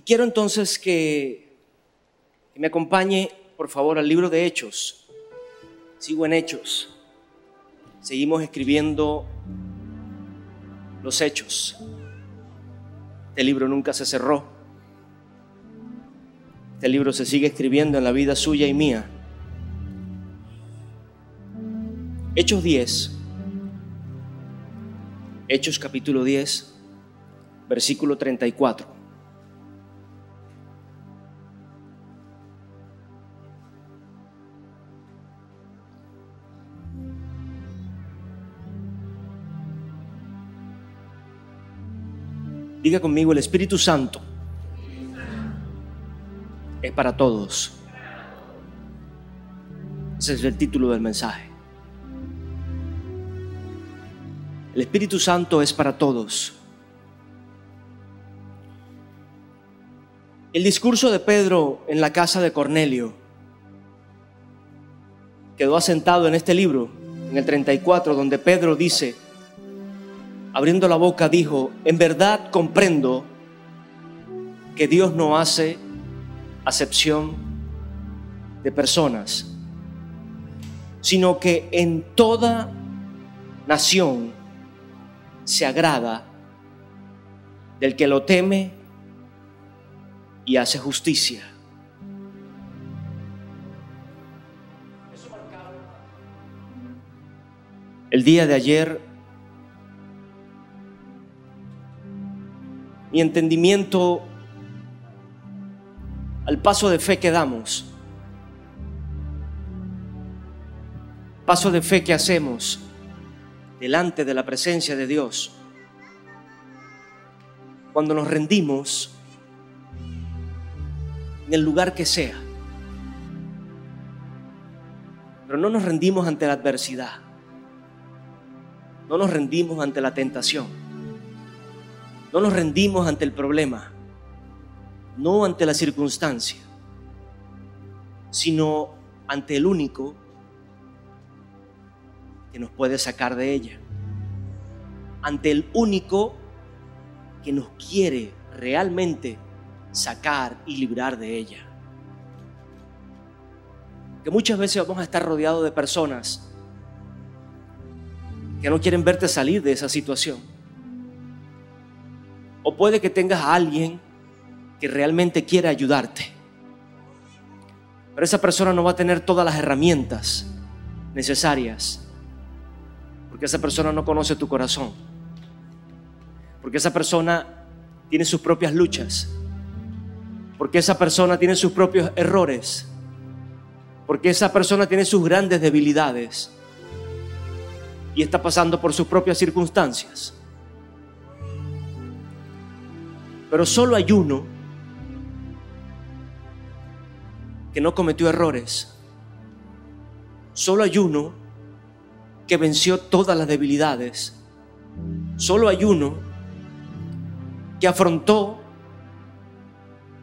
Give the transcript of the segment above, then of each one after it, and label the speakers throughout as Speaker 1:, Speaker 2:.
Speaker 1: quiero entonces que me acompañe, por favor, al libro de Hechos. Sigo en Hechos. Seguimos escribiendo los Hechos. Este libro nunca se cerró. Este libro se sigue escribiendo en la vida suya y mía. Hechos 10. Hechos capítulo 10, versículo 34. Diga conmigo: el Espíritu Santo es para todos. Ese es el título del mensaje. El Espíritu Santo es para todos. El discurso de Pedro en la casa de Cornelio quedó asentado en este libro, en el 34, donde Pedro dice, abriendo la boca, dijo: en verdad comprendo que Dios no hace acepción de personas, sino que en toda nación se agrada del que lo teme y hace justicia. El día de ayer, mi entendimiento al paso de fe que damos, paso de fe que hacemos delante de la presencia de Dios, cuando nos rendimos en el lugar que sea, pero no nos rendimos ante la adversidad, no nos rendimos ante la tentación, no nos rendimos ante el problema, no ante la circunstancia, sino ante el único que nos puede sacar de ella, ante el único que nos quiere realmente sacar y librar de ella. Que muchas veces vamos a estar rodeados de personas que no quieren verte salir de esa situación. O puede que tengas a alguien que realmente quiere ayudarte, pero esa persona no va a tener todas las herramientas necesarias, porque esa persona no conoce tu corazón, porque esa persona tiene sus propias luchas, porque esa persona tiene sus propios errores, porque esa persona tiene sus grandes debilidades y está pasando por sus propias circunstancias. Pero solo hay uno que no cometió errores. Solo hay uno que venció todas las debilidades. Solo hay uno que afrontó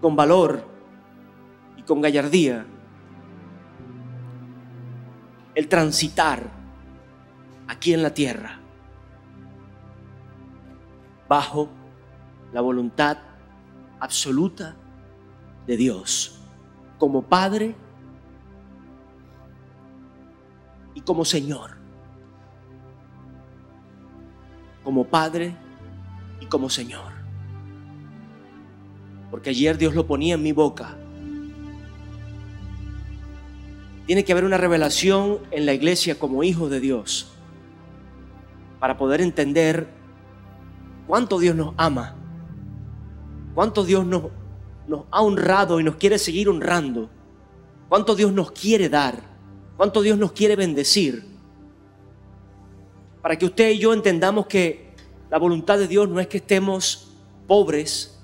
Speaker 1: con valor y con gallardía el transitar aquí en la tierra bajo la voluntad absoluta de Dios, como Padre y como Señor. Como Padre y como Señor. Porque ayer Dios lo ponía en mi boca. Tiene que haber una revelación en la iglesia como hijos de Dios para poder entender cuánto Dios nos ama, cuánto Dios nos ha honrado y nos quiere seguir honrando, cuánto Dios nos quiere dar, cuánto Dios nos quiere bendecir, para que usted y yo entendamos que la voluntad de Dios no es que estemos pobres,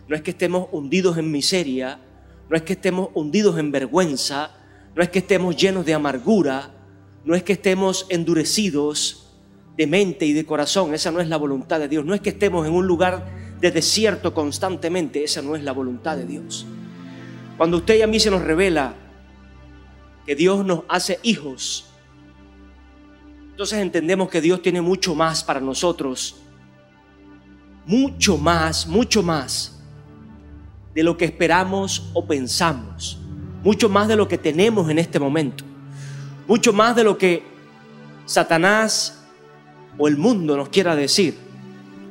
Speaker 1: no es que estemos hundidos en miseria, no es que estemos hundidos en vergüenza, no es que estemos llenos de amargura, no es que estemos endurecidos de mente y de corazón. Esa no es la voluntad de Dios. No es que estemos en un lugar de desierto constantemente. Esa no es la voluntad de Dios. Cuando usted y a mí se nos revela que Dios nos hace hijos, entonces entendemos que Dios tiene mucho más para nosotros, mucho más de lo que esperamos o pensamos, mucho más de lo que tenemos en este momento, mucho más de lo que Satanás o el mundo nos quiera decir,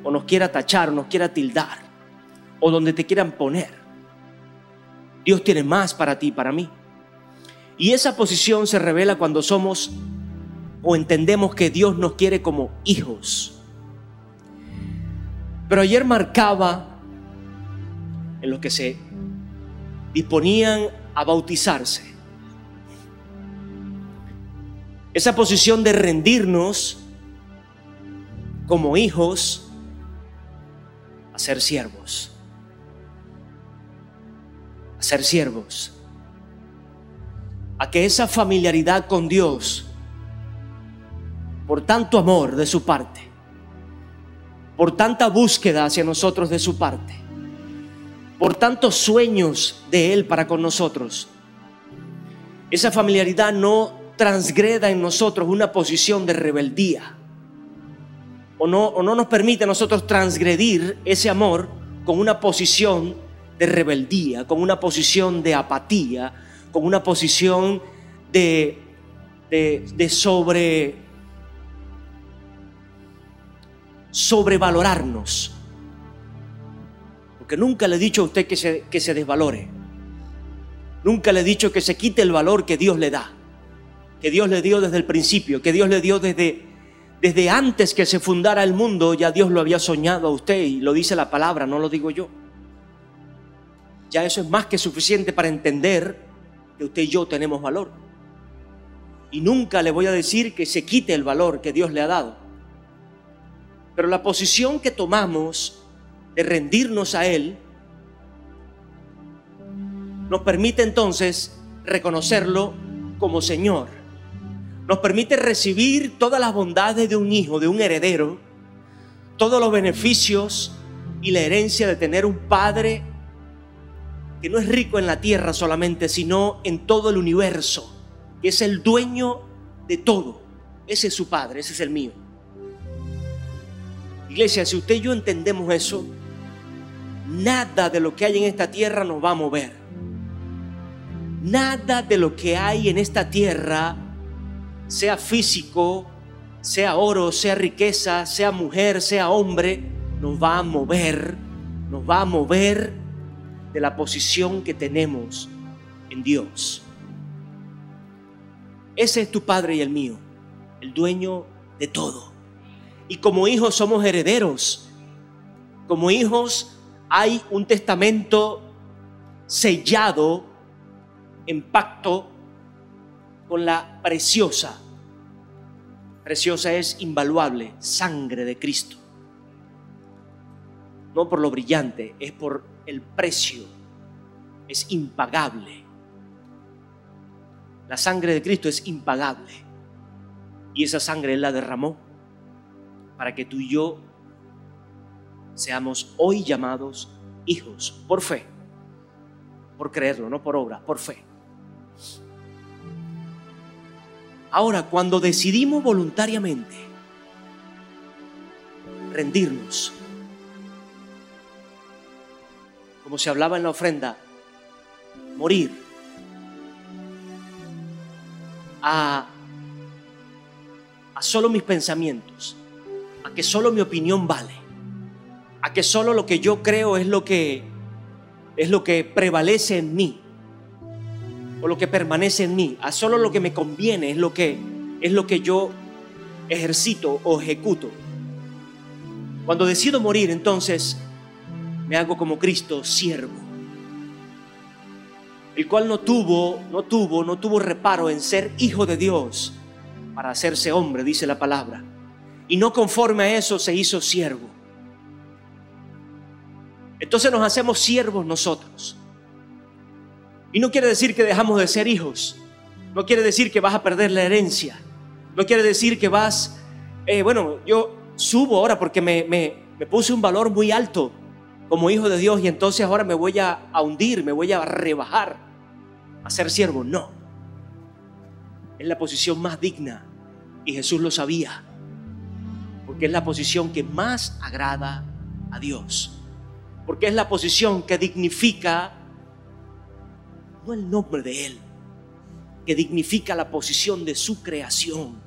Speaker 1: o nos quiera tachar, o nos quiera tildar, o donde te quieran poner. Dios tiene más para ti y para mí. Y esa posición se revela cuando somos o entendemos que Dios nos quiere como hijos. Pero ayer marcaba en los que se disponían a bautizarse esa posición de rendirnos como hijos a ser siervos. A ser siervos. A que esa familiaridad con Dios, por tanto amor de su parte, por tanta búsqueda hacia nosotros de su parte, por tantos sueños de Él para con nosotros, esa familiaridad no transgreda en nosotros una posición de rebeldía, o no nos permite a nosotros transgredir ese amor con una posición de rebeldía, con una posición de apatía, con una posición de sobrevalorarnos. Porque nunca le he dicho a usted que se desvalore. Nunca le he dicho que se quite el valor que Dios le da, que Dios le dio desde el principio, que Dios le dio desde antes que se fundara el mundo. Ya Dios lo había soñado a usted, y lo dice la palabra, no lo digo yo. Ya eso es más que suficiente para entender que usted y yo tenemos valor. Y nunca le voy a decir que se quite el valor que Dios le ha dado. Pero la posición que tomamos de rendirnos a Él nos permite entonces reconocerlo como Señor. Nos permite recibir todas las bondades de un hijo, de un heredero, todos los beneficios y la herencia de tener un padre que no es rico en la tierra solamente, sino en todo el universo, que es el dueño de todo. Ese es su padre, ese es el mío. Iglesia, si usted y yo entendemos eso, nada de lo que hay en esta tierra nos va a mover. Nada de lo que hay en esta tierra, sea físico, sea oro, sea riqueza, sea mujer, sea hombre, nos va a mover de la posición que tenemos en Dios. Ese es tu Padre y el mío, el dueño de todo. Y como hijos somos herederos. Como hijos hay un testamento sellado en pacto con la preciosa es invaluable sangre de Cristo. No por lo brillante, es por el precio, es impagable. La sangre de Cristo es impagable, y esa sangre Él la derramó para que tú y yo seamos hoy llamados hijos por fe, por creerlo, no por obra, por fe. Ahora, cuando decidimos voluntariamente rendirnos, como se hablaba en la ofrenda, morir a solo mis pensamientos, a que solo mi opinión vale, a que solo lo que yo creo es lo que prevalece en mí, o lo que permanece en mí, a solo lo que me conviene es lo que yo ejercito o ejecuto. Cuando decido morir, entonces me hago como Cristo, siervo, el cual no tuvo reparo en ser hijo de Dios para hacerse hombre, dice la palabra, y no conforme a eso se hizo siervo. Entonces nos hacemos siervos nosotros. Y no quiere decir que dejamos de ser hijos. No quiere decir que vas a perder la herencia. No quiere decir que vas... yo subo ahora porque me puse un valor muy alto como hijo de Dios, y entonces ahora me voy a hundir, me voy a rebajar a ser siervo. No. Es la posición más digna, y Jesús lo sabía, porque es la posición que más agrada a Dios. Porque es la posición que dignifica, no el nombre de Él, que dignifica la posición de su creación.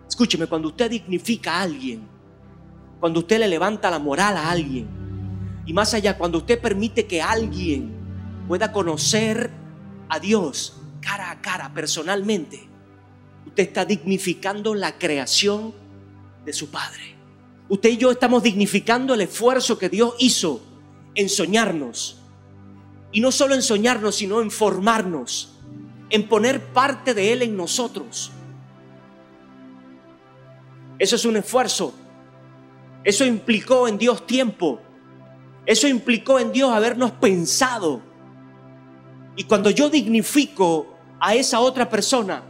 Speaker 1: Escúcheme, cuando usted dignifica a alguien, cuando usted le levanta la moral a alguien, y más allá, cuando usted permite que alguien pueda conocer a Dios cara a cara, personalmente, usted está dignificando la creación de su Padre. Usted y yo estamos dignificando el esfuerzo que Dios hizo en soñarnos. Y no solo en soñarnos, sino en formarnos, en poner parte de Él en nosotros. Eso es un esfuerzo. Eso implicó en Dios tiempo. Eso implicó en Dios habernos pensado. Y cuando yo dignifico a esa otra persona,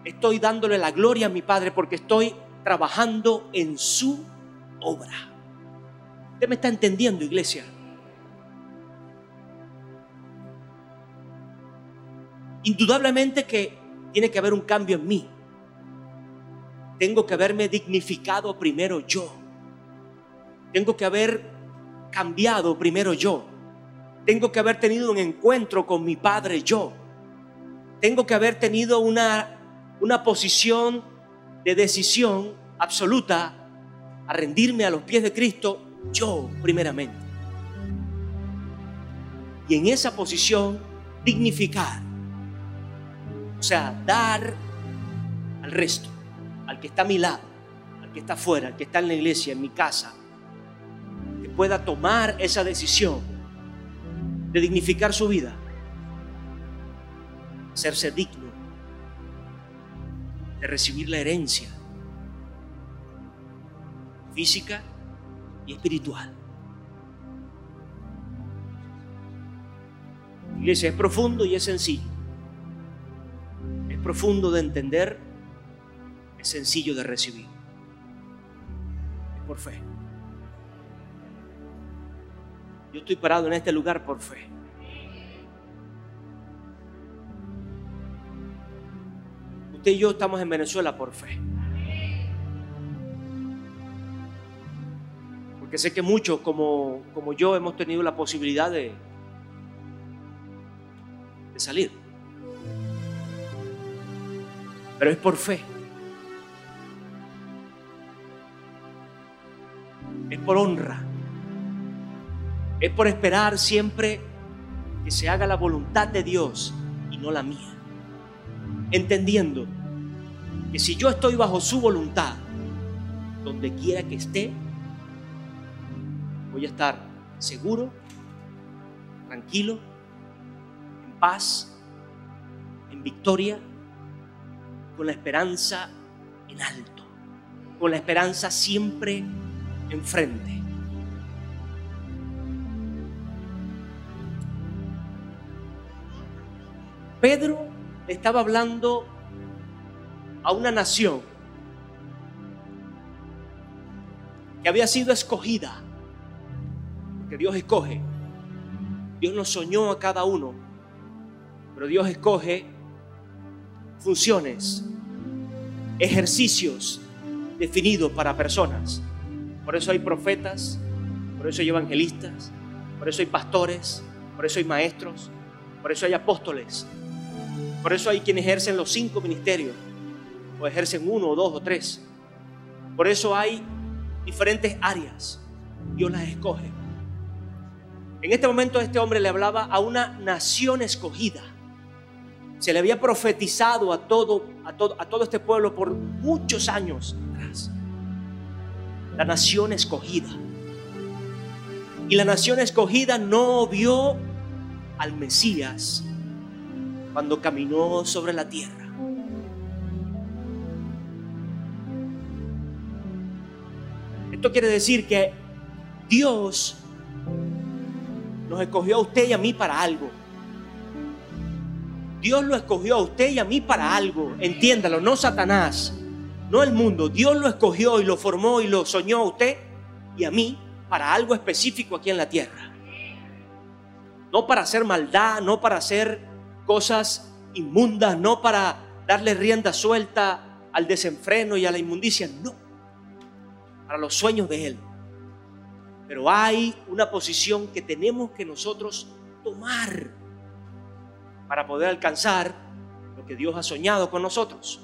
Speaker 1: estoy dándole la gloria a mi Padre porque estoy trabajando en su obra. ¿Usted me está entendiendo, iglesia? Indudablemente que tiene que haber un cambio en mí. Tengo que haberme dignificado primero yo. Tengo que haber cambiado primero yo. Tengo que haber tenido un encuentro con mi Padre yo. Tengo que haber tenido una posición de decisión absoluta a rendirme a los pies de Cristo yo primeramente. Y en esa posición dignificar. O sea, dar al resto, al que está a mi lado, al que está afuera, al que está en la iglesia, en mi casa, que pueda tomar esa decisión de dignificar su vida, hacerse digno de recibir la herencia física y espiritual. Iglesia, es profundo y es sencillo. Es profundo de entender, es sencillo de recibir. Es por fe. Yo estoy parado en este lugar por fe. Usted y yo estamos en Venezuela por fe. Porque sé que muchos como yo hemos tenido la posibilidad de salir. Pero es por fe. Es por honra. Es por esperar siempre que se haga la voluntad de Dios y no la mía. Entendiendo que si yo estoy bajo su voluntad, donde quiera que esté, voy a estar seguro, tranquilo, en paz, en victoria, con la esperanza en alto, con la esperanza siempre enfrente. Pedro le estaba hablando a una nación que había sido escogida, porque Dios escoge. Dios nos soñó a cada uno, pero Dios escoge funciones, ejercicios definidos para personas. Por eso hay profetas, por eso hay evangelistas, por eso hay pastores, por eso hay maestros, por eso hay apóstoles. Por eso hay quienes ejercen los 5 ministerios, o ejercen 1 o 2 o 3. Por eso hay diferentes áreas. Dios las escoge. En este momento este hombre le hablaba a una nación escogida. Se le había profetizado a todo este pueblo por muchos años atrás. La nación escogida. Y la nación escogida no vio al Mesías cuando caminó sobre la tierra. Esto quiere decir que Dios nos escogió a usted y a mí para algo. Dios lo escogió a usted y a mí para algo. Entiéndalo, no Satanás, no el mundo. Dios lo escogió y lo formó y lo soñó a usted y a mí para algo específico aquí en la tierra. No para hacer maldad, no para hacer cosas inmundas, no para darle rienda suelta al desenfreno y a la inmundicia, no, para los sueños de Él. Pero hay una posición que tenemos que nosotros tomar para poder alcanzar lo que Dios ha soñado con nosotros.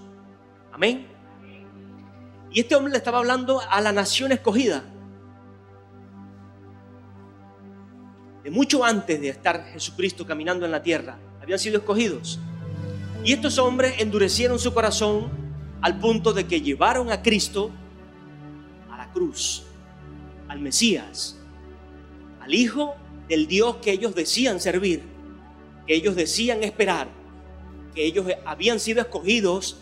Speaker 1: Amén. Y este hombre le estaba hablando a la nación escogida. De mucho antes de estar Jesucristo caminando en la tierra, habían sido escogidos. Y estos hombres endurecieron su corazón al punto de que llevaron a Cristo a la cruz, al Mesías, al Hijo del Dios que ellos decían servir, que ellos decían esperar, que ellos habían sido escogidos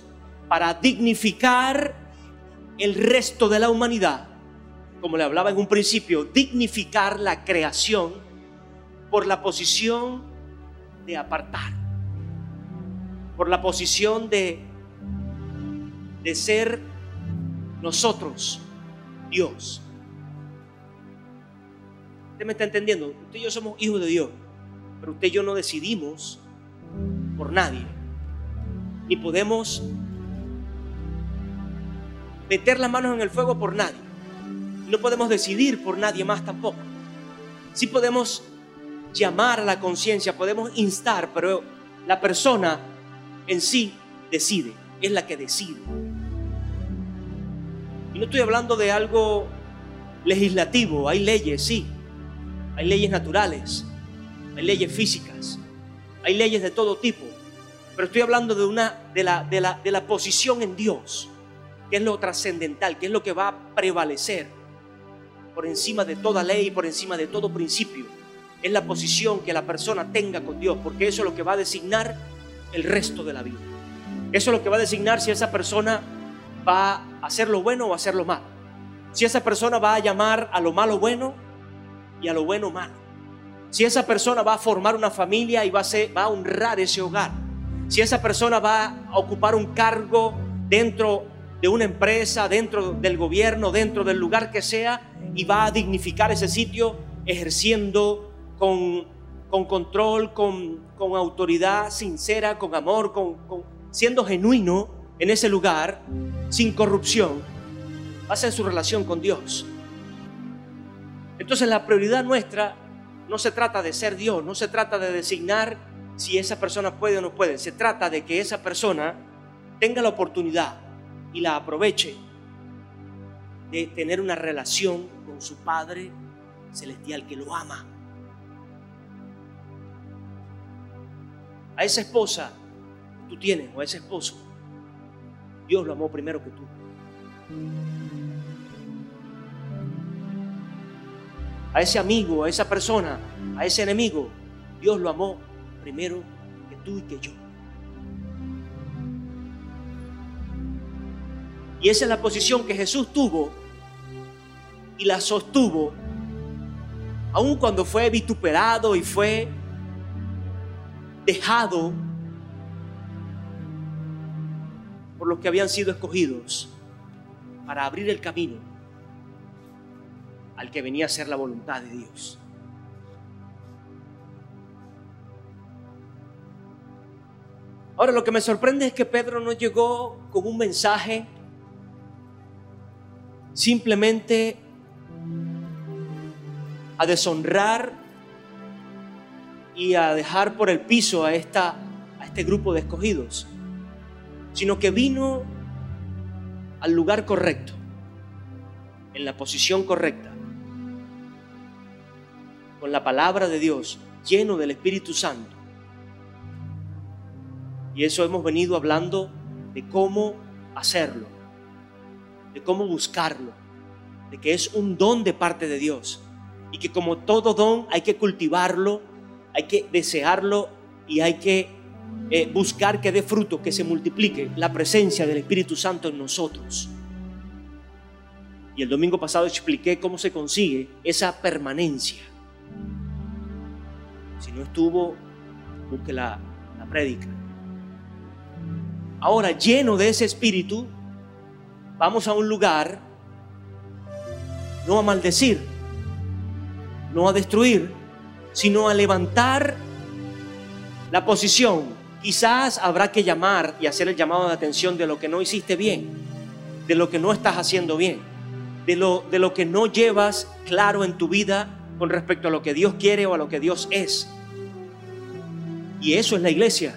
Speaker 1: para dignificar el resto de la humanidad. Como le hablaba en un principio, dignificar la creación por la posición de apartar, por la posición de ser nosotros Dios. ¿Usted me está entendiendo? Usted y yo somos hijos de Dios, pero usted y yo no decidimos por nadie, ni podemos meter las manos en el fuego por nadie. No podemos decidir por nadie más tampoco. Sí podemos llamar a la conciencia, podemos instar, pero la persona en sí decide, es la que decide. Y no estoy hablando de algo legislativo. Hay leyes, sí. Hay leyes naturales, hay leyes físicas, hay leyes de todo tipo. Pero estoy hablando de la posición en Dios, que es lo trascendental, que es lo que va a prevalecer por encima de toda ley, por encima de todo principio. Es la posición que la persona tenga con Dios, porque eso es lo que va a designar el resto de la vida. Eso es lo que va a designar si esa persona va a hacer lo bueno o a hacer lo malo. Si esa persona va a llamar a lo malo y a lo bueno malo. Si esa persona va a formar una familia y va a honrar ese hogar. Si esa persona va a ocupar un cargo dentro de una empresa, dentro del gobierno, dentro del lugar que sea, y va a dignificar ese sitio ejerciendo con control, con autoridad sincera, con amor, siendo genuino en ese lugar, sin corrupción, va a ser su relación con Dios. Entonces la prioridad nuestra no se trata de ser Dios, no se trata de designar si esa persona puede o no puede. Se trata de que esa persona tenga la oportunidad y la aproveche de tener una relación con su Padre Celestial que lo ama. A esa esposa que tú tienes o a ese esposo, Dios lo amó primero que tú. A ese amigo, a esa persona, a ese enemigo, Dios lo amó primero que tú y que yo. Y esa es la posición que Jesús tuvo y la sostuvo, aun cuando fue vituperado y fue dejado por los que habían sido escogidos para abrir el camino al que venía a ser la voluntad de Dios. Ahora, lo que me sorprende es que Pedro no llegó con un mensaje simplemente a deshonrar y a dejar por el piso a este grupo de escogidos, sino que vino al lugar correcto, en la posición correcta, con la palabra de Dios, lleno del Espíritu Santo. Y eso hemos venido hablando de cómo hacerlo, de cómo buscarlo, de que es un don de parte de Dios y que como todo don hay que cultivarlo, hay que desearlo y hay que buscar que dé fruto, que se multiplique la presencia del Espíritu Santo en nosotros. Y el domingo pasado expliqué cómo se consigue esa permanencia. Si no estuvo, busque la prédica. Ahora, lleno de ese espíritu, vamos a un lugar no a maldecir, no a destruir, sino a levantar la posición. Quizás habrá que llamar y hacer el llamado de atención de lo que no hiciste bien, de lo que no estás haciendo bien. de lo que no llevas claro en tu vida con respecto a lo que Dios quiere o a lo que Dios es. Y eso es la iglesia.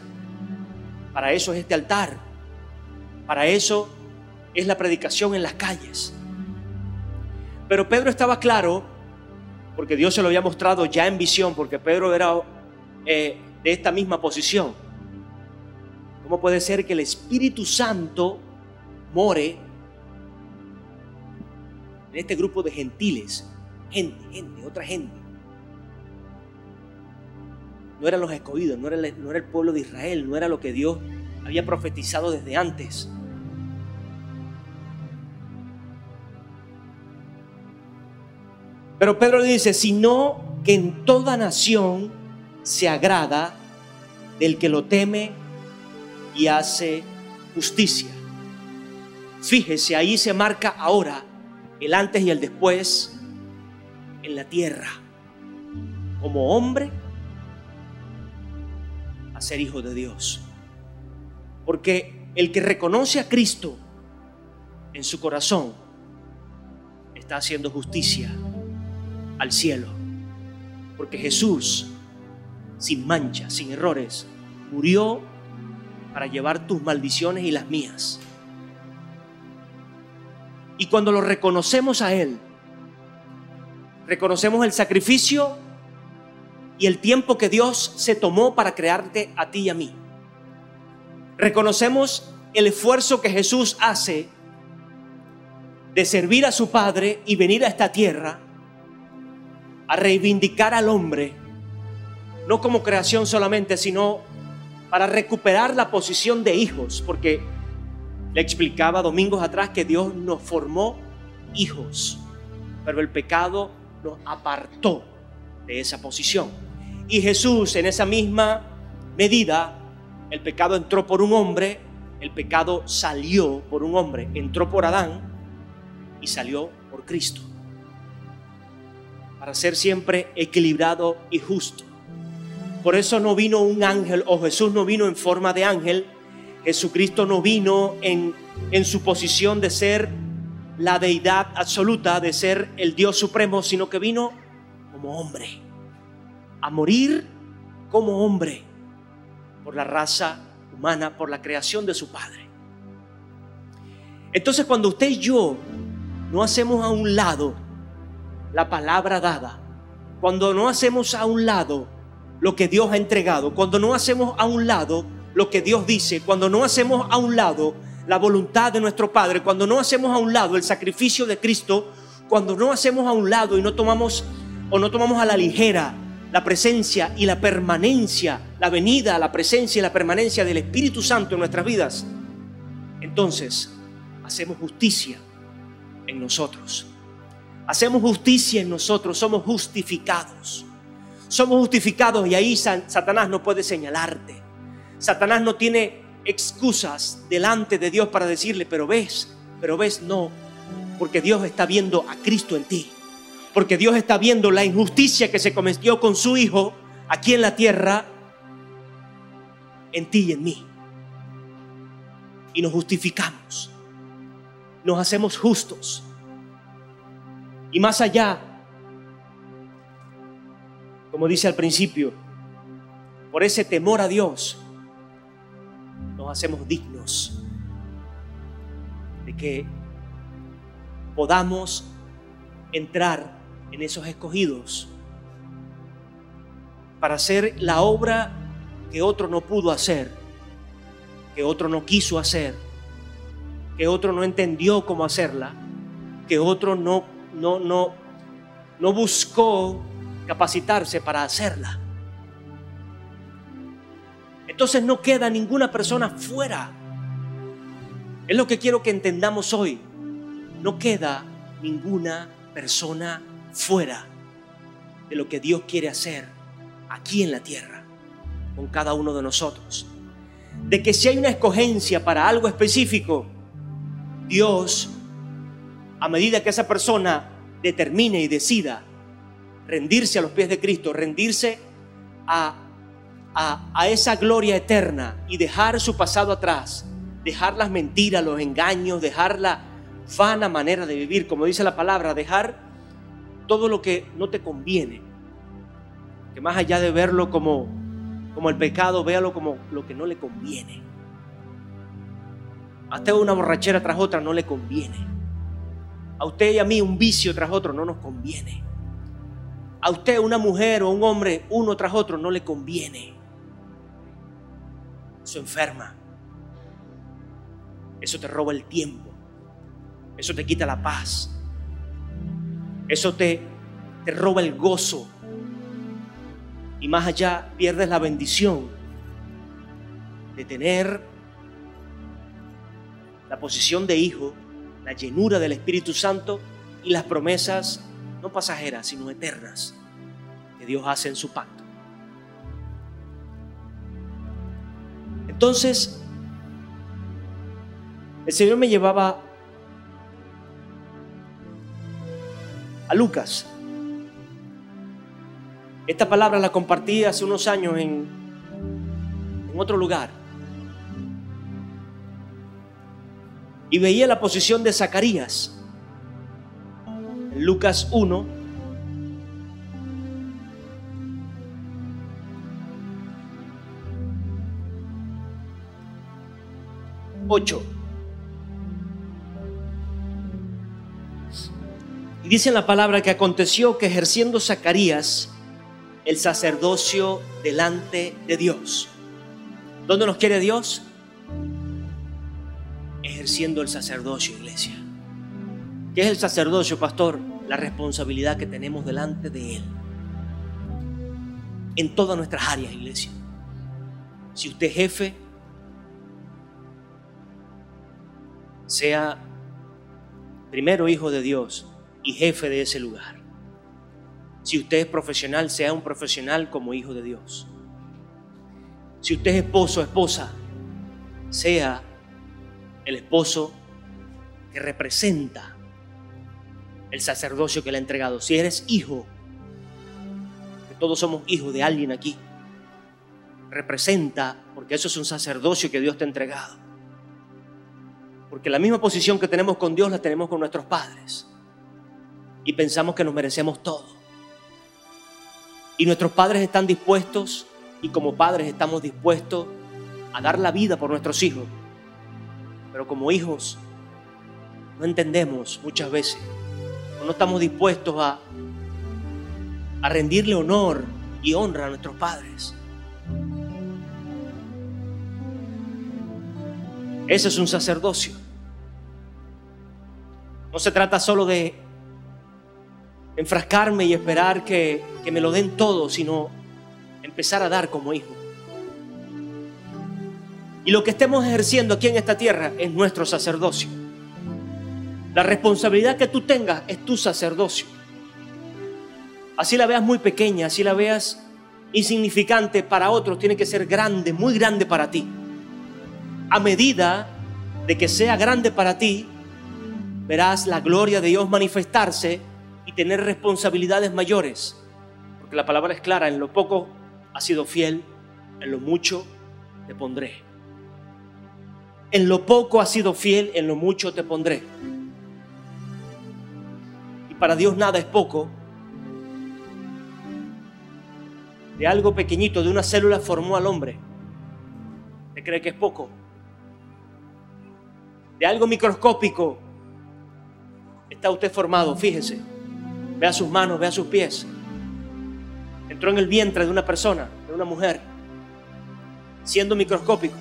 Speaker 1: Para eso es este altar. Para eso es la predicación en las calles. Pero Pedro estaba claro, porque Dios se lo había mostrado ya en visión, porque Pedro era de esta misma posición. ¿Cómo puede ser que el Espíritu Santo more en este grupo de gentiles? Otra gente. No eran los escogidos, no era el pueblo de Israel, no era lo que Dios había profetizado desde antes. Pero Pedro dice, sino que en toda nación se agrada del que lo teme y hace justicia. Fíjese, ahí se marca ahora el antes y el después en la tierra. Como hombre a ser hijo de Dios. Porque el que reconoce a Cristo en su corazón está haciendo justicia al cielo. Porque Jesús, sin mancha, sin errores, murió para llevar tus maldiciones y las mías. Y cuando lo reconocemos a Él, reconocemos el sacrificio y el tiempo que Dios se tomó para crearte a ti y a mí. Reconocemos el esfuerzo que Jesús hace de servir a su Padre y venir a esta tierra a reivindicar al hombre, no como creación solamente, sino para recuperar la posición de hijos, porque le explicaba domingos atrás que Dios nos formó hijos, pero el pecado nos apartó de esa posición. Y Jesús, en esa misma medida, el pecado entró por un hombre, el pecado salió por un hombre, entró por Adán y salió por Cristo, para ser siempre equilibrado y justo. Por eso no vino un ángel, o Jesús no vino en forma de ángel. Jesucristo no vino en su posición de ser la deidad absoluta, de ser el Dios supremo, sino que vino como hombre, a morir como hombre por la raza humana, por la creación de su Padre. Entonces, cuando usted y yo no hacemos a un lado la palabra dada, cuando no hacemos a un lado lo que Dios ha entregado, cuando no hacemos a un lado lo que Dios dice, cuando no hacemos a un lado la voluntad de nuestro Padre, cuando no hacemos a un lado el sacrificio de Cristo, cuando no hacemos a un lado y no tomamos a la ligera la presencia y la permanencia, la venida, la presencia y la permanencia del Espíritu Santo en nuestras vidas, entonces hacemos justicia en nosotros. Hacemos justicia en nosotros, somos justificados. Somos justificados y ahí Satanás no puede señalarte. Satanás no tiene excusas delante de Dios para decirle, pero ves, no. Porque Dios está viendo a Cristo en ti. Porque Dios está viendo la injusticia que se cometió con su Hijo aquí en la tierra, en ti y en mí. Y nos justificamos. Nos hacemos justos. Y más allá, como dice al principio, por ese temor a Dios, nos hacemos dignos de que podamos entrar en esos escogidos para hacer la obra que otro no pudo hacer, que otro no quiso hacer, que otro no entendió cómo hacerla, que otro no buscó capacitarse para hacerla. Entonces no queda ninguna persona fuera. Es lo que quiero que entendamos hoy. No queda ninguna persona fuera de lo que Dios quiere hacer aquí en la tierra con cada uno de nosotros. De que si hay una escogencia para algo específico, Dios, a medida que esa persona determine y decida rendirse a los pies de Cristo, rendirse a esa gloria eterna y dejar su pasado atrás, dejar las mentiras, los engaños, dejar vana manera de vivir, como dice la palabra, dejar todo lo que no te conviene, que más allá de verlo como el pecado, véalo como lo que no le conviene. A usted una borrachera tras otra no le conviene. A usted y a mí un vicio tras otro no nos conviene. A usted una mujer o un hombre uno tras otro no le conviene. Eso enferma. Eso te roba el tiempo. Eso te quita la paz. Eso te roba el gozo. Y más allá pierdes la bendición de tener la posición de hijo, la llenura del Espíritu Santo y las promesas no pasajeras, sino eternas que Dios hace en su pacto. Entonces, el Señor me llevaba a Lucas. Esta palabra la compartí hace unos años en otro lugar. Y veía la posición de Zacarías en Lucas 1. Y dice en la palabra que aconteció que ejerciendo Zacarías el sacerdocio delante de Dios. ¿Dónde nos quiere Dios? Ejerciendo el sacerdocio, iglesia. ¿Qué es el sacerdocio, pastor? La responsabilidad que tenemos delante de Él en todas nuestras áreas, iglesia. Si usted es jefe, sea primero hijo de Dios y jefe de ese lugar. Si usted es profesional, sea un profesional como hijo de Dios. Si usted es esposo o esposa, sea el esposo que representa el sacerdocio que le ha entregado. Si eres hijo, que todos somos hijos de alguien aquí, representa, porque eso es un sacerdocio que Dios te ha entregado. Porque la misma posición que tenemos con Dios la tenemos con nuestros padres. Y pensamos que nos merecemos todo. Y nuestros padres están dispuestos, y como padres estamos dispuestos a dar la vida por nuestros hijos. Pero como hijos no entendemos muchas veces, no estamos dispuestos a rendirle honor y honra a nuestros padres. Ese es un sacerdocio. No se trata solo de enfrascarme y esperar que me lo den todo, sino empezar a dar como hijo. Y lo que estemos ejerciendo aquí en esta tierra es nuestro sacerdocio. La responsabilidad que tú tengas es tu sacerdocio. Así la veas muy pequeña, así la veas insignificante para otros, tiene que ser grande, muy grande para ti. A medida de que sea grande para ti, verás la gloria de Dios manifestarse y tener responsabilidades mayores. Porque la palabra es clara: en lo poco has sido fiel, en lo mucho te pondré. En lo poco has sido fiel, en lo mucho te pondré. Y para Dios nada es poco. De algo pequeñito, de una célula formó al hombre. ¿Te cree que es poco? De algo microscópico está usted formado, fíjese. Vea sus manos, vea sus pies. Entró en el vientre de una persona, de una mujer, siendo microscópico.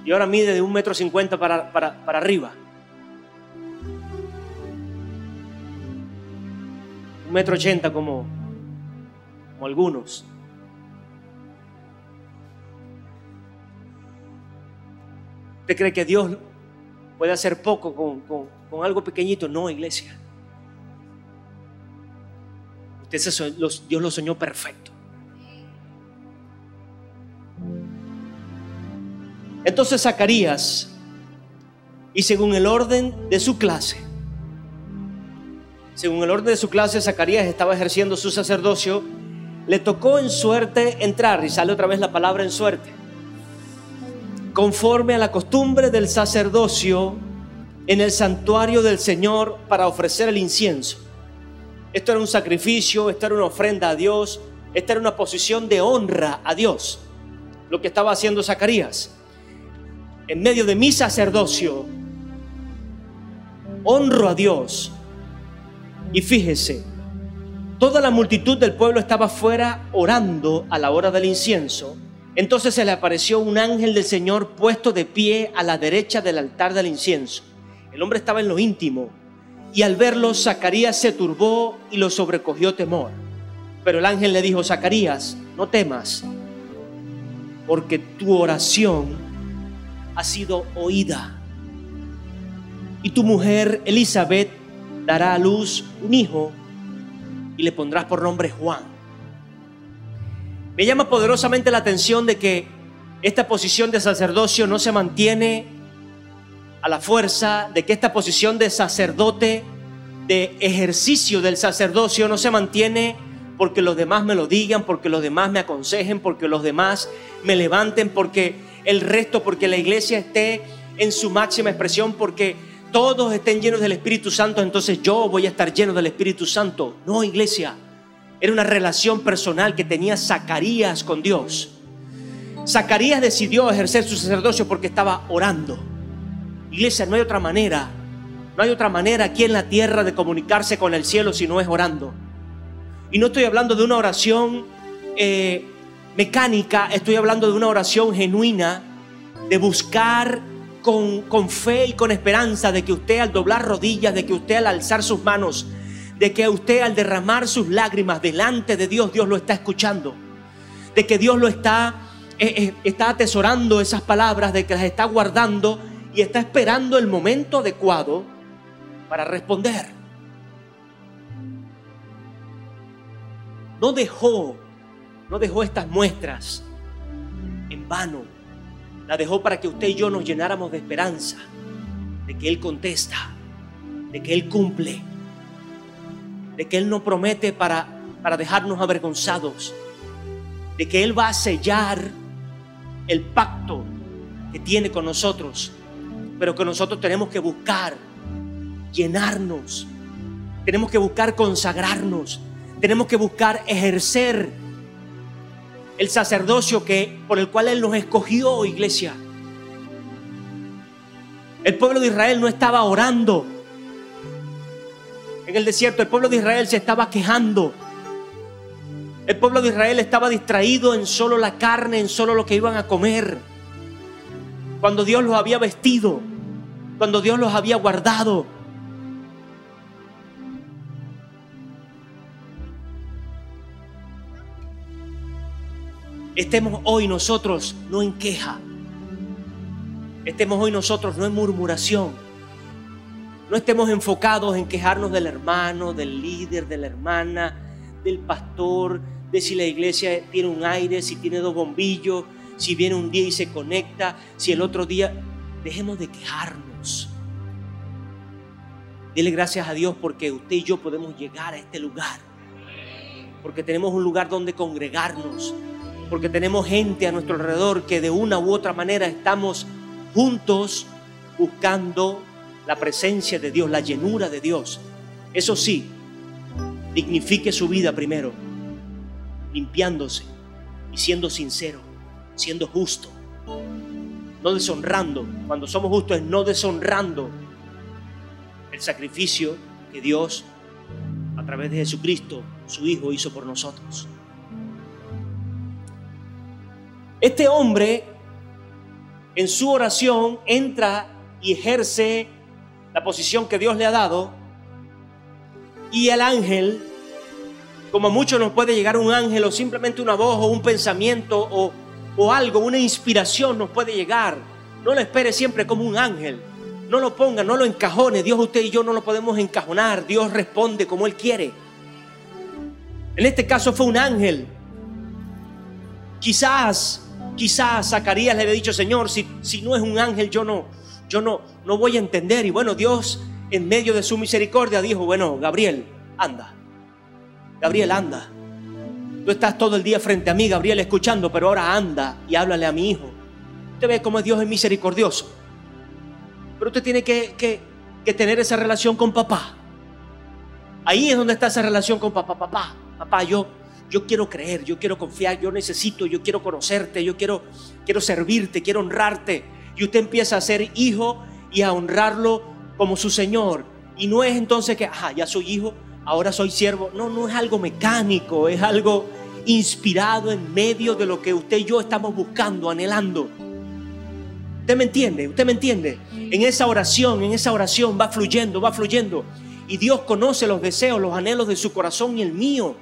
Speaker 1: Y ahora mide de 1,50 m para arriba. 1,80 m como algunos. ¿Usted cree que Dios puede hacer poco con algo pequeñito? No, iglesia. Dios lo soñó perfecto. Entonces Zacarías, y según el orden de su clase, Zacarías estaba ejerciendo su sacerdocio. Le tocó en suerte entrar, y sale otra vez la palabra en suerte. conforme a la costumbre del sacerdocio en el santuario del Señor para ofrecer el incienso. Esto era un sacrificio, esto era una ofrenda a Dios, esta era una posición de honra a Dios, lo que estaba haciendo Zacarías. En medio de mi sacerdocio, honro a Dios. Y fíjese, toda la multitud del pueblo estaba fuera orando a la hora del incienso. Entonces se le apareció un ángel del Señor puesto de pie a la derecha del altar del incienso. El hombre estaba en lo íntimo, y al verlo Zacarías se turbó y lo sobrecogió temor. Pero el ángel le dijo: Zacarías, no temas, porque tu oración ha sido oída. Y tu mujer Elizabeth dará a luz un hijo y le pondrás por nombre Juan. Me llama poderosamente la atención de que esta posición de sacerdocio no se mantiene a la fuerza, de que esta posición de sacerdote, de ejercicio del sacerdocio, no se mantiene porque los demás me lo digan, porque los demás me aconsejen, porque los demás me levanten, porque el resto, porque la iglesia esté en su máxima expresión, porque todos estén llenos del Espíritu Santo, entonces yo voy a estar lleno del Espíritu Santo. No, iglesia, era una relación personal que tenía Zacarías con Dios. Zacarías decidió ejercer su sacerdocio porque estaba orando. Iglesia, no hay otra manera aquí en la tierra de comunicarse con el cielo si no es orando. Y no estoy hablando de una oración mecánica, estoy hablando de una oración genuina, de buscar con fe y con esperanza de que usted al doblar rodillas, de que usted al alzar sus manos, de que usted al derramar sus lágrimas delante de Dios, Dios lo está escuchando, de que Dios lo está atesorando esas palabras, de que las está guardando y está esperando el momento adecuado para responder. No dejó estas muestras en vano. La dejó para que usted y yo nos llenáramos de esperanza, de que Él contesta, de que Él cumple, de que Él no promete para dejarnos avergonzados, de que Él va a sellar el pacto que tiene con nosotros, pero que nosotros tenemos que buscar llenarnos, tenemos que buscar consagrarnos, tenemos que buscar ejercer el sacerdocio por el cual Él nos escogió, iglesia. El pueblo de Israel no estaba orando en el desierto. El pueblo de Israel se estaba quejando. El pueblo de Israel estaba distraído en solo la carne, en solo lo que iban a comer, cuando Dios los había vestido, cuando Dios los había guardado. Estemos hoy nosotros no en queja. Estemos hoy nosotros no en murmuración. No estemos enfocados en quejarnos del hermano, del líder, de la hermana, del pastor, de si la iglesia tiene un aire, si tiene 2 bombillos, si viene un día y se conecta, si el otro día. Dejemos de quejarnos. Dele gracias a Dios porque usted y yo podemos llegar a este lugar, porque tenemos un lugar donde congregarnos, porque tenemos gente a nuestro alrededor que de una u otra manera estamos juntos buscando la presencia de Dios, la llenura de Dios. Eso sí, dignifique su vida primero, limpiándose y siendo sincero, siendo justo, no deshonrando. Cuando somos justos es no deshonrando el sacrificio que Dios a través de Jesucristo, su Hijo, hizo por nosotros. Este hombre en su oración entra y ejerce la posición que Dios le ha dado, y el ángel, como a muchos nos puede llegar un ángel o simplemente una voz o un pensamiento o algo, una inspiración nos puede llegar. No lo espere siempre como un ángel, no lo ponga, no lo encajone. Dios, usted y yo no lo podemos encajonar. Dios responde como Él quiere. En este caso fue un ángel. Quizás Zacarías le había dicho: Señor, si no es un ángel, yo no voy a entender. Y bueno, Dios en medio de su misericordia dijo: bueno, Gabriel, anda. Gabriel, anda. Tú estás todo el día frente a mí, Gabriel, escuchando, pero ahora anda y háblale a mi hijo. Usted ve cómo Dios es misericordioso. Pero usted tiene que tener esa relación con papá. Ahí es donde está esa relación con papá. Papá, yo quiero creer, yo quiero confiar, yo quiero conocerte, yo quiero servirte, quiero honrarte. Y usted empieza a ser hijo y a honrarlo como su Señor. Y no es entonces que, ya soy hijo, ahora soy siervo. No es algo mecánico, es algo inspirado en medio de lo que usted y yo estamos buscando, anhelando. ¿Usted me entiende? En esa oración va fluyendo. Y Dios conoce los deseos, los anhelos de su corazón y el mío.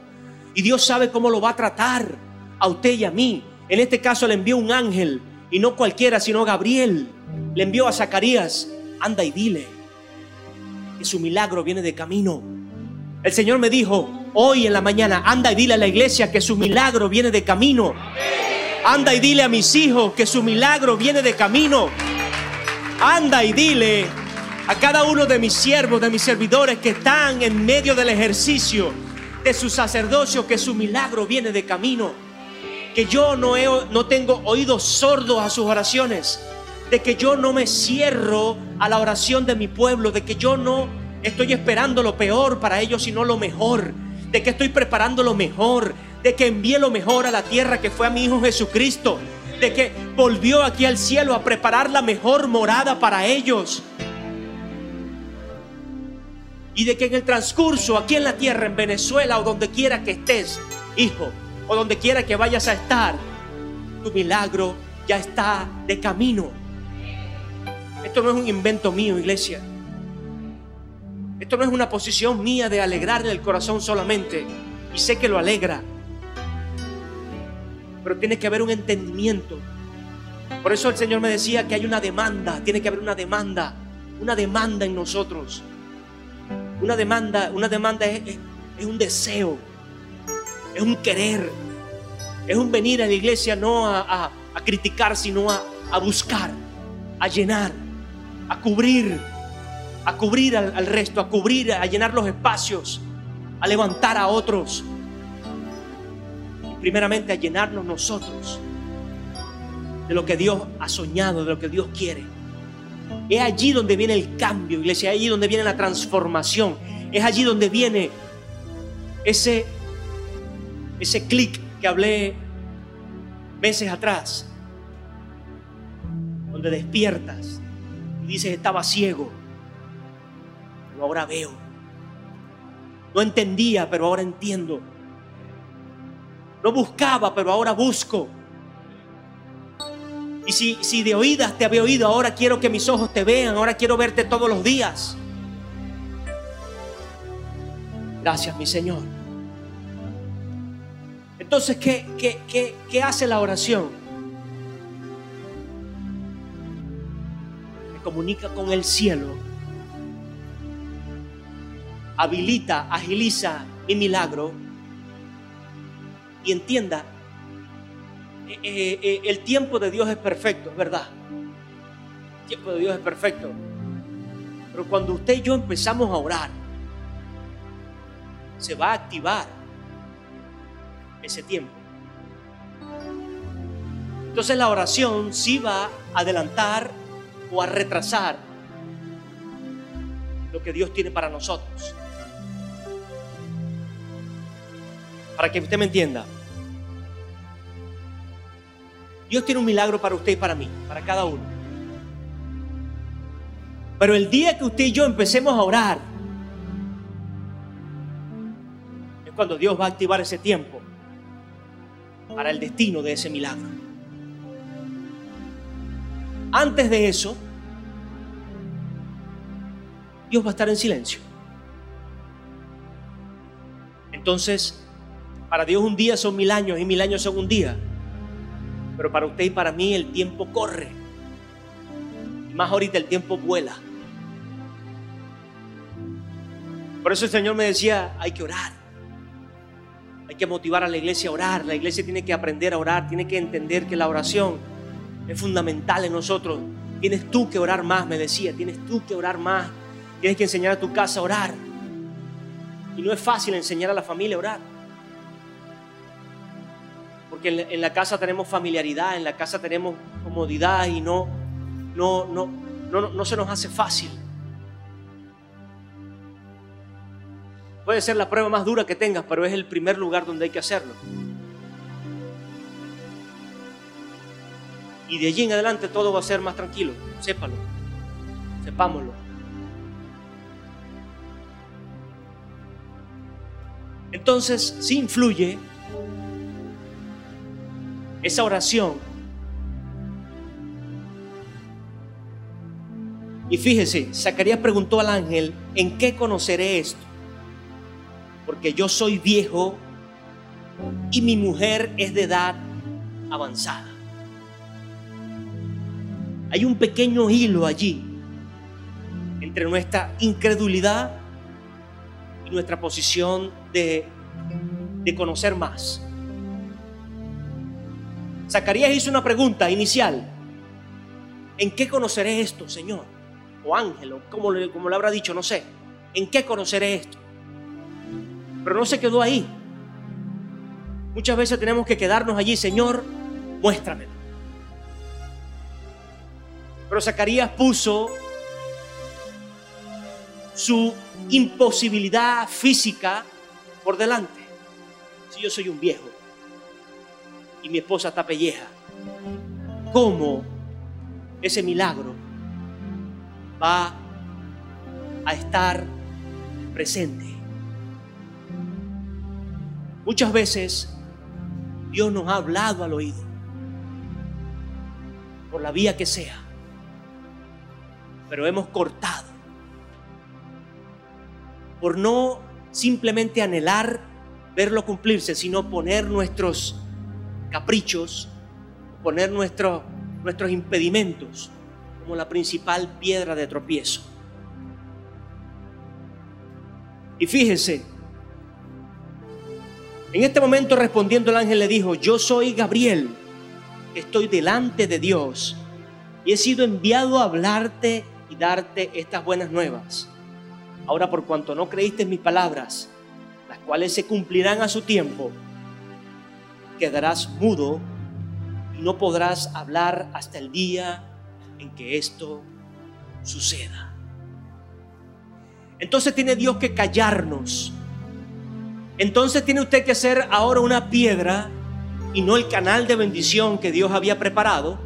Speaker 1: Y Dios sabe cómo lo va a tratar a usted y a mí. En este caso le envió un ángel, y no cualquiera, sino Gabriel. Le envió a Zacarías: anda y dile que su milagro viene de camino. El Señor me dijo hoy en la mañana: anda y dile a la iglesia que su milagro viene de camino. Anda y dile a mis hijos que su milagro viene de camino. Anda y dile a cada uno de mis siervos, de mis servidores que están en medio del ejercicio de su sacerdocio, que su milagro viene de camino. Que yo no tengo oídos sordos a sus oraciones, de que yo no me cierro a la oración de mi pueblo, de que yo no estoy esperando lo peor para ellos, sino lo mejor, de que estoy preparando lo mejor, de que envié lo mejor a la tierra, que fue a mi Hijo Jesucristo, de que volvió aquí al cielo a preparar la mejor morada para ellos, y de que en el transcurso aquí en la tierra, en Venezuela o donde quiera que estés, hijo, o donde quiera que vayas a estar, tu milagro ya está de camino. Esto no es un invento mío, iglesia. Esto no es una posición mía de alegrarle el corazón solamente, y sé que lo alegra, pero tiene que haber un entendimiento. Por eso el Señor me decía que hay una demanda, tiene que haber una demanda en nosotros. Una demanda es un deseo, es un querer, es un venir a la iglesia no a criticar, sino a buscar, a llenar, a cubrir al resto, a llenar los espacios, a levantar a otros. Primeramente a llenarnos nosotros de lo que Dios ha soñado, de lo que Dios quiere. Es allí donde viene el cambio, iglesia, es allí donde viene la transformación, es allí donde viene ese clic que hablé meses atrás, donde despiertas y dices: estaba ciego, pero ahora veo. No entendía, pero ahora entiendo. No buscaba, pero ahora busco. Y si de oídas te había oído, ahora quiero que mis ojos te vean, ahora quiero verte todos los días. Gracias, mi Señor. Entonces, ¿qué hace la oración? Me comunica con el cielo, habilita, agiliza mi milagro. Y entienda, el tiempo de Dios es perfecto, es verdad. El tiempo de Dios es perfecto. Pero cuando usted y yo empezamos a orar, se va a activar ese tiempo. Entonces la oración sí va a adelantar o a retrasar lo que Dios tiene para nosotros. Para que usted me entienda, Dios tiene un milagro para usted y para mí, para cada uno. Pero el día que usted y yo empecemos a orar, es cuando Dios va a activar ese tiempo para el destino de ese milagro. Antes de eso, Dios va a estar en silencio. Entonces, para Dios un día son 1000 años y 1000 años son un día. Pero para usted y para mí el tiempo corre. Y más ahorita el tiempo vuela. Por eso el Señor me decía: hay que orar. Hay que motivar a la iglesia a orar. La iglesia tiene que aprender a orar. Tiene que entender que la oración es fundamental en nosotros. Tienes tú que orar más, me decía. Tienes tú que orar más. Tienes que enseñar a tu casa a orar. Y no es fácil enseñar a la familia a orar. Porque en la casa tenemos familiaridad, en la casa tenemos comodidad y no se nos hace fácil. Puede ser la prueba más dura que tengas, pero es el primer lugar donde hay que hacerlo. Y de allí en adelante todo va a ser más tranquilo. Sépalo, sepámoslo. Entonces, sí influye esa oración. Y fíjese, Zacarías preguntó al ángel: ¿en qué conoceré esto? Porque yo soy viejo y mi mujer es de edad avanzada. Hay un pequeño hilo allí entre nuestra incredulidad y nuestra posición de conocer más. Zacarías hizo una pregunta inicial: ¿en qué conoceré esto, Señor? O ángel, o como le habrá dicho, no sé. ¿En qué conoceré esto? Pero no se quedó ahí. Muchas veces tenemos que quedarnos allí: Señor, muéstramelo. Pero Zacarías puso su imposibilidad física por delante. Si yo soy un viejo y mi esposa está pelleja, ¿cómo ese milagro va a estar presente? Muchas veces Dios nos ha hablado al oído, por la vía que sea, pero hemos cortado por no simplemente anhelar verlo cumplirse, sino poner nuestros caprichos, poner nuestros impedimentos como la principal piedra de tropiezo. Y fíjese, en este momento respondiendo el ángel le dijo: yo soy Gabriel, estoy delante de Dios y he sido enviado a hablarte y darte estas buenas nuevas. Ahora, por cuanto no creíste en mis palabras, las cuales se cumplirán a su tiempo, quedarás mudo y no podrás hablar hasta el día en que esto suceda. Entonces tiene Dios que callarnos. Entonces tiene usted que ser ahora una piedra y no el canal de bendición que Dios había preparado.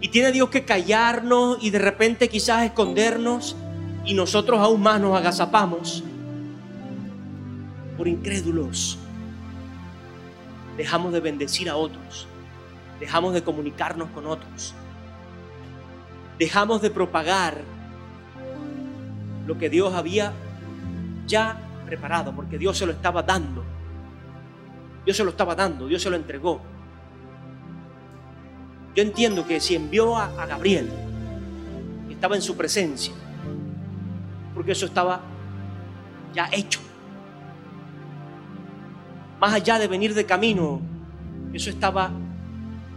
Speaker 1: Y tiene Dios que callarnos y de repente quizás escondernos, y nosotros aún más nos agazapamos por incrédulos. Dejamos de bendecir a otros, dejamos de comunicarnos con otros, dejamos de propagar lo que Dios había ya preparado, porque Dios se lo estaba dando. Dios se lo estaba dando, Dios se lo entregó. Yo entiendo que si envió a Gabriel, que estaba en su presencia, porque eso estaba ya hecho. Más allá de venir de camino, eso estaba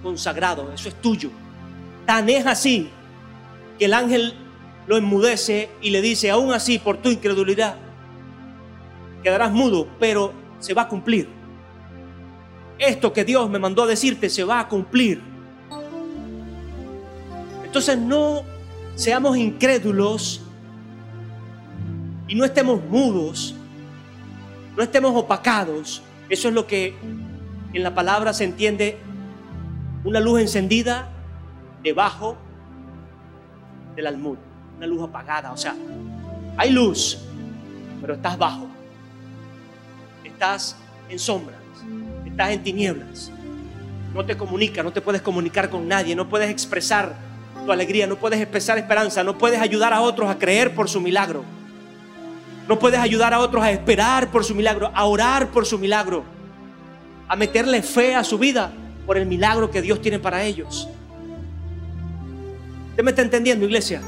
Speaker 1: consagrado, eso es tuyo. Tan es así que el ángel lo enmudece y le dice: aún así, por tu incredulidad, quedarás mudo, pero se va a cumplir. Esto que Dios me mandó a decirte se va a cumplir. Entonces no seamos incrédulos y no estemos mudos, no estemos opacados. Eso es lo que en la palabra se entiende una luz encendida debajo del almud, una luz apagada. O sea, hay luz, pero estás bajo, estás en sombras, estás en tinieblas, no te comunicas, no te puedes comunicar con nadie, no puedes expresar tu alegría, no puedes expresar esperanza, no puedes ayudar a otros a creer por su milagro, no puedes ayudar a otros a esperar por su milagro, a orar por su milagro, a meterle fe a su vida por el milagro que Dios tiene para ellos. ¿Usted me está entendiendo, iglesia?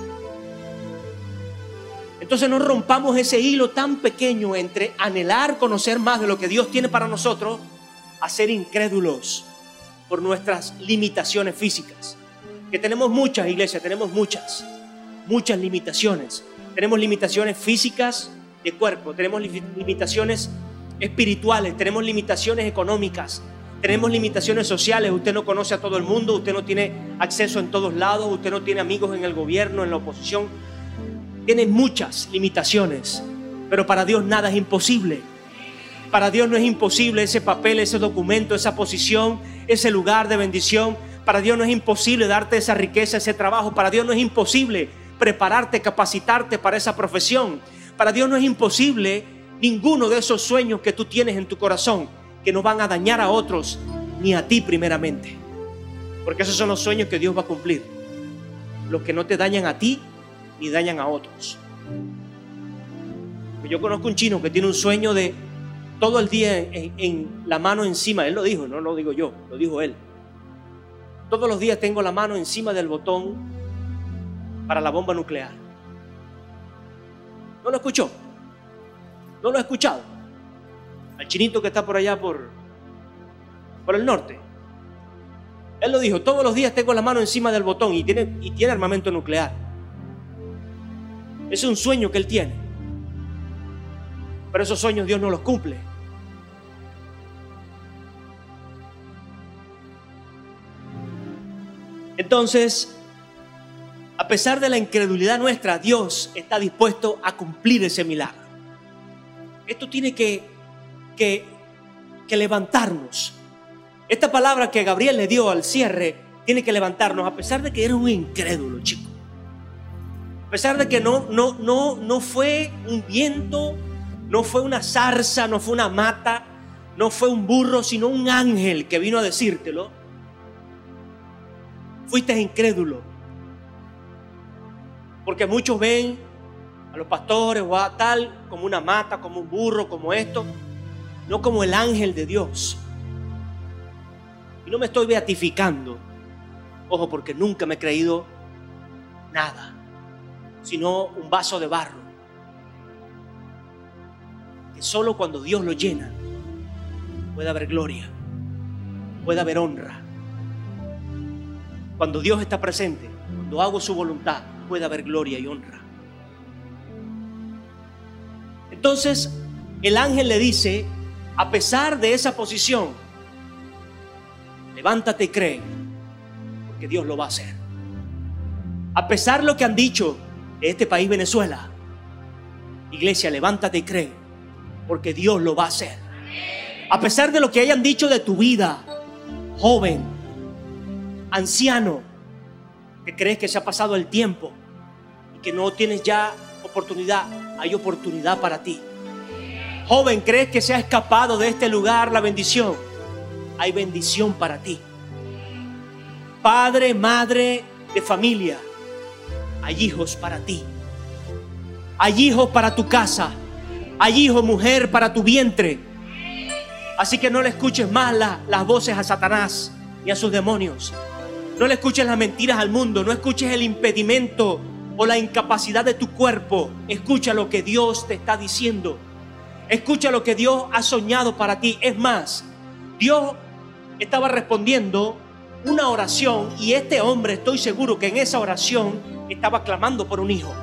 Speaker 1: Entonces no rompamos ese hilo tan pequeño entre anhelar conocer más de lo que Dios tiene para nosotros a ser incrédulos por nuestras limitaciones físicas. Que tenemos muchas, iglesia, tenemos muchas limitaciones. Tenemos limitaciones físicas de cuerpo, tenemos limitaciones espirituales, tenemos limitaciones económicas, Tenemos limitaciones sociales. Usted no conoce a todo el mundo, usted no tiene acceso en todos lados, usted no tiene amigos en el gobierno, en la oposición. Tiene muchas limitaciones, pero para Dios nada es imposible. Para Dios no es imposible ese papel, ese documento, esa posición, ese lugar de bendición. Para Dios no es imposible darte esa riqueza, ese trabajo. Para Dios no es imposible prepararte, capacitarte para esa profesión. Para Dios no es imposible ninguno de esos sueños que tú tienes en tu corazón, que no van a dañar a otros ni a ti primeramente. Porque esos son los sueños que Dios va a cumplir. Los que no te dañan a ti ni dañan a otros. Yo conozco un chino que tiene un sueño de todo el día en la mano encima. Él lo dijo, no lo digo yo, lo dijo él. Todos los días tengo la mano encima del botón para la bomba nuclear. ¿No lo escuchó? ¿No lo ha escuchado? Al chinito que está por allá por el norte. Él lo dijo, todos los días tengo la mano encima del botón y tiene armamento nuclear. Es un sueño que él tiene. Pero esos sueños Dios no los cumple. Entonces, a pesar de la incredulidad nuestra, Dios está dispuesto a cumplir ese milagro. Esto tiene que levantarnos. Esta palabra que Gabriel le dio al cierre tiene que levantarnos, a pesar de que eres un incrédulo, chico. A pesar de que no fue un viento, no fue una zarza, no fue una mata, no fue un burro, sino un ángel que vino a decírtelo. Fuiste incrédulo. Porque muchos ven a los pastores o a tal como una mata, como un burro, como esto, no como el ángel de Dios. Y no me estoy beatificando, ojo, porque nunca me he creído nada, sino un vaso de barro, que solo cuando Dios lo llena puede haber gloria, puede haber honra. Cuando Dios está presente, cuando hago su voluntad, puede haber gloria y honra. Entonces, el ángel le dice, a pesar de esa posición, levántate y cree, porque Dios lo va a hacer. A pesar de lo que han dicho de este país Venezuela, iglesia, levántate y cree, porque Dios lo va a hacer. A pesar de lo que hayan dicho de tu vida, joven, anciano, que crees que se ha pasado el tiempo y que no tienes ya oportunidad, hay oportunidad para ti. Joven, crees que se ha escapado de este lugar la bendición, hay bendición para ti. Padre, madre de familia, hay hijos para ti. Hay hijos para tu casa, hay hijos, mujer, para tu vientre. Así que no le escuches más las voces a Satanás ni a sus demonios. No le escuches las mentiras al mundo, no escuches el impedimento o la incapacidad de tu cuerpo. Escucha lo que Dios te está diciendo. Escucha lo que Dios ha soñado para ti. Es más, Dios estaba respondiendo una oración y este hombre, estoy seguro que en esa oración estaba clamando por un hijo.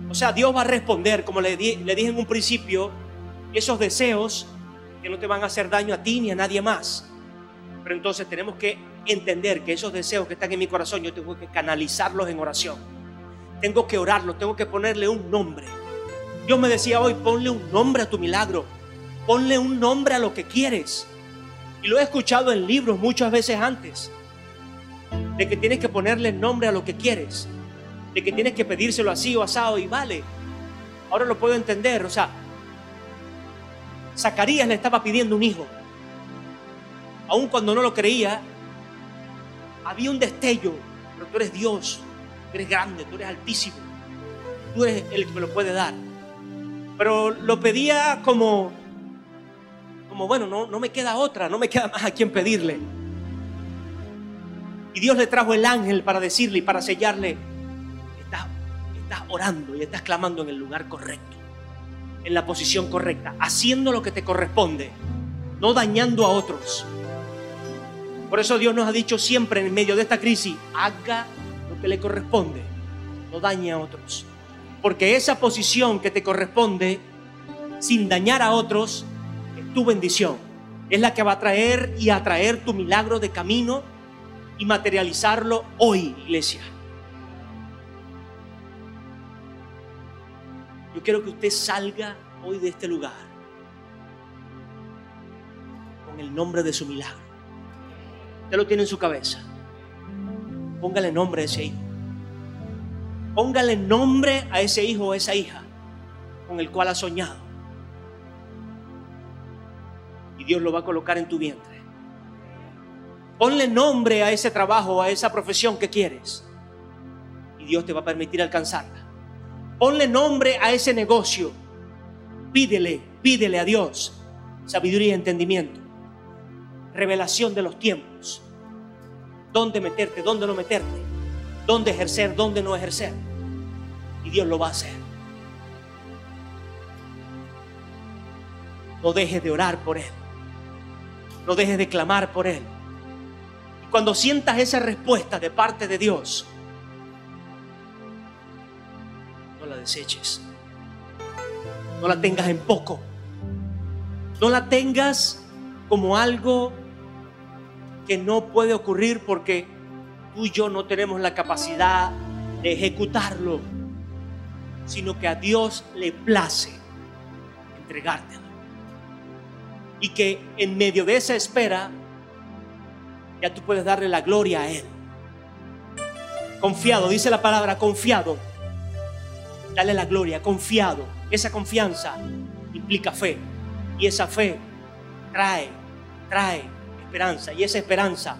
Speaker 1: O sea, Dios va a responder, como le dije en un principio, esos deseos que no te van a hacer daño a ti ni a nadie más. Pero entonces tenemos que entender que esos deseos que están en mi corazón, yo tengo que canalizarlos en oración. Tengo que orarlos, tengo que ponerle un nombre. Dios me decía hoy, ponle un nombre a tu milagro. Ponle un nombre a lo que quieres. Y lo he escuchado en libros muchas veces antes. De que tienes que ponerle nombre a lo que quieres. De que tienes que pedírselo así o asado y vale. Ahora lo puedo entender. O sea, Zacarías le estaba pidiendo un hijo. Aun cuando no lo creía, había un destello. Pero tú eres Dios, tú eres grande, tú eres altísimo, tú eres el que me lo puede dar. Pero lo pedía como bueno, no me queda otra, no me queda más a quien pedirle. Y Dios le trajo el ángel para decirle y para sellarle: estás orando y estás clamando en el lugar correcto, en la posición correcta, haciendo lo que te corresponde, no dañando a otros. Por eso Dios nos ha dicho siempre en medio de esta crisis: haga lo que le corresponde, no dañe a otros. Porque esa posición que te corresponde, sin dañar a otros, es tu bendición. es la que va a traer y atraer tu milagro de camino y materializarlo hoy, iglesia. Yo quiero que usted salga hoy de este lugar con el nombre de su milagro. Usted lo tiene en su cabeza. Póngale nombre a ese hijo. Póngale nombre a ese hijo o a esa hija con el cual ha soñado. Y Dios lo va a colocar en tu vientre. Ponle nombre a ese trabajo, a esa profesión que quieres. Y Dios te va a permitir alcanzarla. Ponle nombre a ese negocio. Pídele a Dios sabiduría y entendimiento. Revelación de los tiempos. Dónde meterte, dónde no meterte. Dónde ejercer, dónde no ejercer. Y Dios lo va a hacer. No dejes de orar por Él. No dejes de clamar por Él. Y cuando sientas esa respuesta de parte de Dios, no la deseches. No la tengas en poco. No la tengas como algo que no puede ocurrir porque tú y yo no tenemos la capacidad de ejecutarlo, sino que a Dios le place entregártelo. Y que en medio de esa espera ya tú puedes darle la gloria a Él. Confiado, dice la palabra, confiado. Dale la gloria, confiado. Esa confianza implica fe. Y esa fe trae esperanza. Y esa esperanza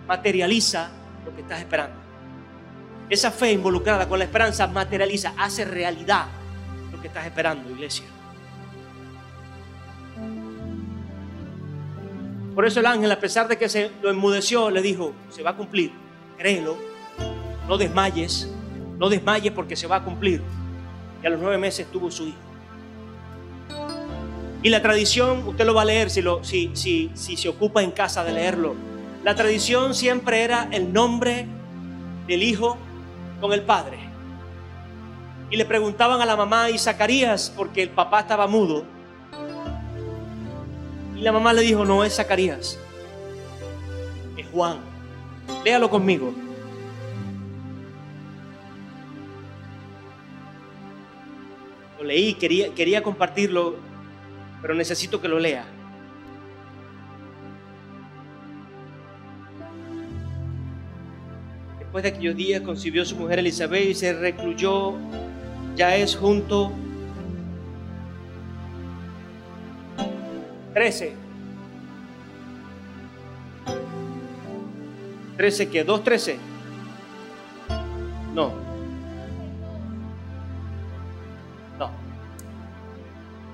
Speaker 1: materializa lo que estás esperando. Esa fe involucrada con la esperanza materializa, hace realidad lo que estás esperando, iglesia. Por eso el ángel, a pesar de que se lo enmudeció, le dijo: se va a cumplir, créelo, no desmayes porque se va a cumplir. Y a los 9 meses tuvo su hijo. Y la tradición, usted lo va a leer si se ocupa en casa de leerlo. La tradición siempre era el nombre del hijo con el padre. Y le preguntaban a la mamá: ¿y Zacarías? Porque el papá estaba mudo. Y la mamá le dijo: no es Zacarías, es Juan. Léalo conmigo. Lo leí, quería compartirlo, pero necesito que lo lea. Después de aquellos días concibió su mujer Elizabeth y se recluyó, ya es junto 13. 13 ¿qué? 2:13. No.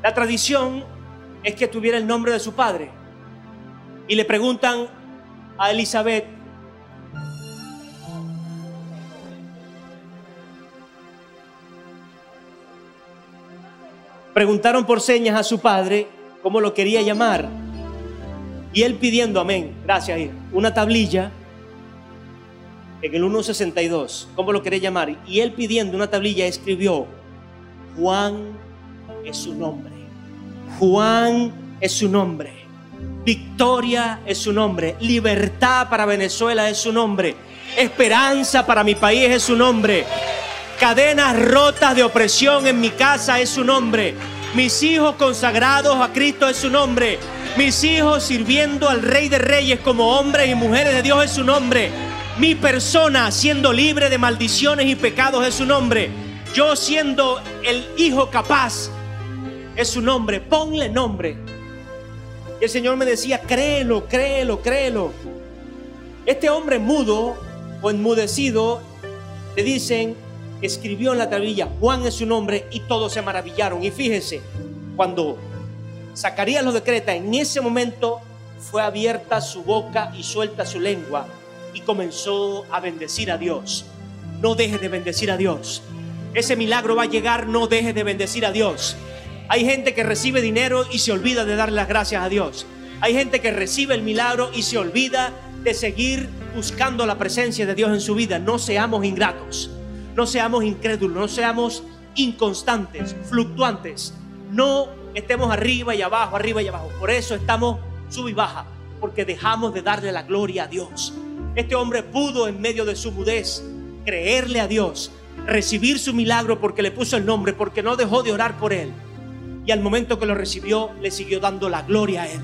Speaker 1: La tradición es que tuviera el nombre de su padre. Y le preguntan a Elizabeth: preguntaron por señas a su padre cómo lo quería llamar. Y él pidiendo, amén, gracias, hija, una tablilla en el 1:62, cómo lo quería llamar. Y él pidiendo una tablilla escribió: Juan es su nombre. Juan es su nombre. Victoria es su nombre. Libertad para Venezuela es su nombre. Esperanza para mi país es su nombre. Cadenas rotas de opresión en mi casa es su nombre. Mis hijos consagrados a Cristo es su nombre. Mis hijos sirviendo al Rey de Reyes como hombres y mujeres de Dios es su nombre. Mi persona siendo libre de maldiciones y pecados es su nombre. Yo siendo el hijo capaz es su nombre. Ponle nombre. Y el Señor me decía: créelo, créelo, créelo. Este hombre mudo o enmudecido, le dicen, escribió en la tablilla: Juan es su nombre, y todos se maravillaron. Y fíjese, cuando Zacarías lo decreta, en ese momento fue abierta su boca y suelta su lengua y comenzó a bendecir a Dios. No dejes de bendecir a Dios. Ese milagro va a llegar, no dejes de bendecir a Dios. Hay gente que recibe dinero y se olvida de darle las gracias a Dios. Hay gente que recibe el milagro y se olvida de seguir buscando la presencia de Dios en su vida. No seamos ingratos, no seamos incrédulos, no seamos inconstantes, fluctuantes. No estemos arriba y abajo, arriba y abajo. Por eso estamos sub y baja, porque dejamos de darle la gloria a Dios. Este hombre pudo, en medio de su mudez, creerle a Dios, recibir su milagro porque le puso el nombre, porque no dejó de orar por él. Y al momento que lo recibió, le siguió dando la gloria a él.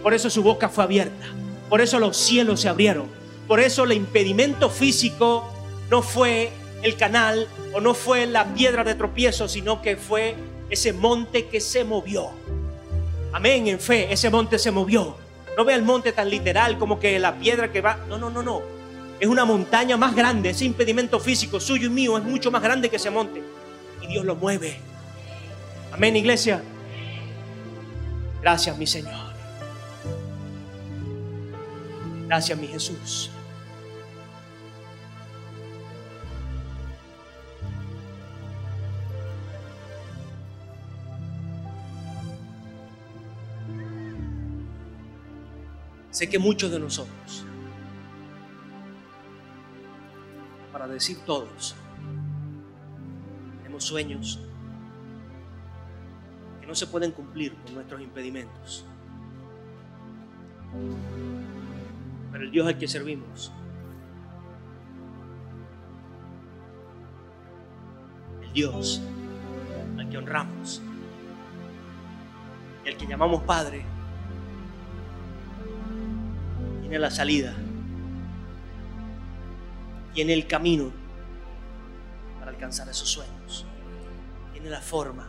Speaker 1: Por eso su boca fue abierta. Por eso los cielos se abrieron. Por eso el impedimento físico no fue el canal o no fue la piedra de tropiezo, sino que fue ese monte que se movió. Amén, en fe, ese monte se movió. No vea el monte tan literal como que la piedra que va. No. Es una montaña más grande. Ese impedimento físico suyo y mío es mucho más grande que ese monte. Y Dios lo mueve. Amén, iglesia. Gracias, mi Señor. Gracias, mi Jesús. Sé que muchos de nosotros, para decir todos, tenemos sueños que no se pueden cumplir con nuestros impedimentos. Pero el Dios al que servimos, el Dios al que honramos y al que llamamos Padre, tiene la salida, tiene el camino para alcanzar esos sueños, tiene la forma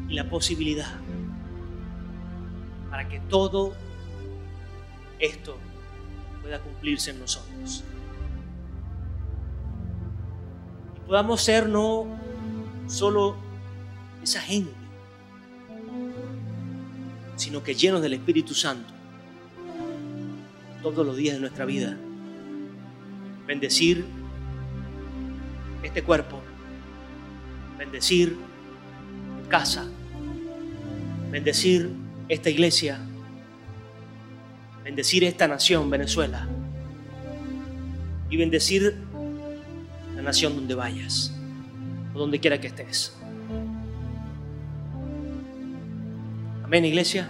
Speaker 1: y la posibilidad para que todo esto pueda cumplirse en nosotros y podamos ser no solo esa gente, sino que llenos del Espíritu Santo todos los días de nuestra vida. Bendecir este cuerpo, bendecir tu casa, bendecir esta iglesia, bendecir esta nación, Venezuela, y bendecir la nación donde vayas o donde quiera que estés. Amén, iglesia.